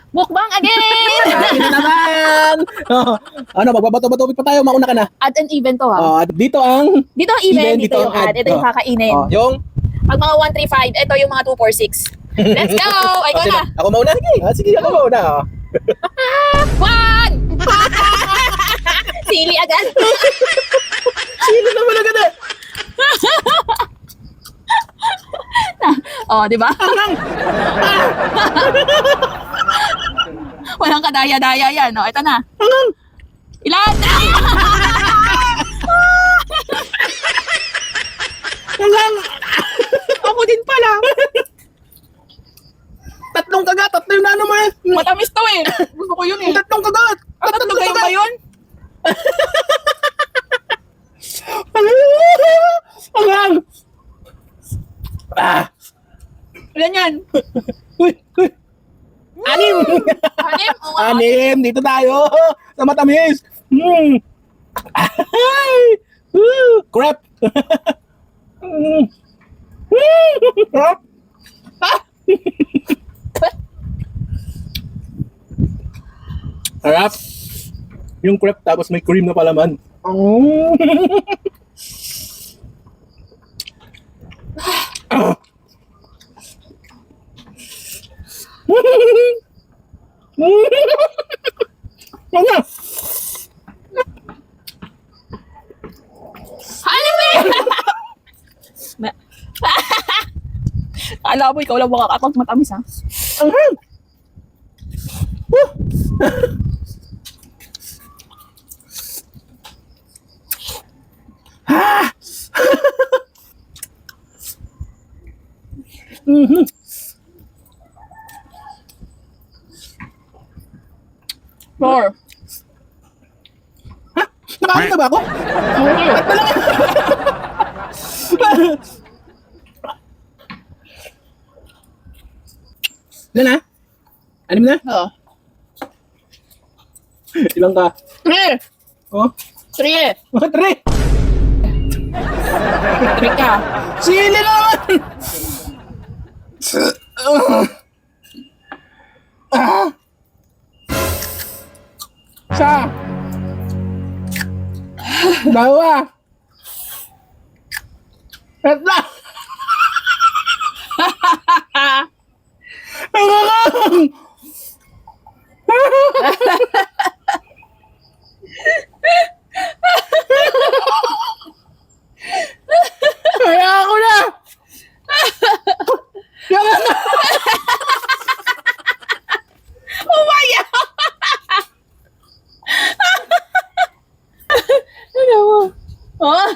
Mukbang again! Akin na naman! Oh, ano, magbabato-bato pa tayo, mauna ka na. Add and even to ha. Oh, dito ang... Dito ang even, dito yung ang add. Ito yung kakainin. Oh, yung... Pag mga 135, ito yung mga 246. Let's go! Ay, ko na. Ako mauna? Sige, ako mauna. Oh. Wag! Sili agad. Sino naman agad eh? Oh, di ba? Walang kadaya-daya yan. Oh, ito na. Ilan? Ako din pala. Tatlong kagat, tatlo yung nano mo eh. Matamis to eh. Gusto ko yun eh. Tatlong kagat. Tatlo kayo ba yun? Angang! Ah! Ilan yan? Uy! Anim! Anim? Oo nga. Anim! Dito tayo! Sa matamis! Ay! Crap! Harap! Yung crepe tapos may cream na palaman. Ano? Anim eh! Kala mo ikaw lang makakapag matamis ha? Four. Nakain na ba ako? Ilan na? Anim na? Oh. Ilang ka? Three. Oh? Three. Tre! Three ka. Sili naman! Isa! Dalawa! Tatlo! Kaya ako na! Umaya! Ano mo? Oh?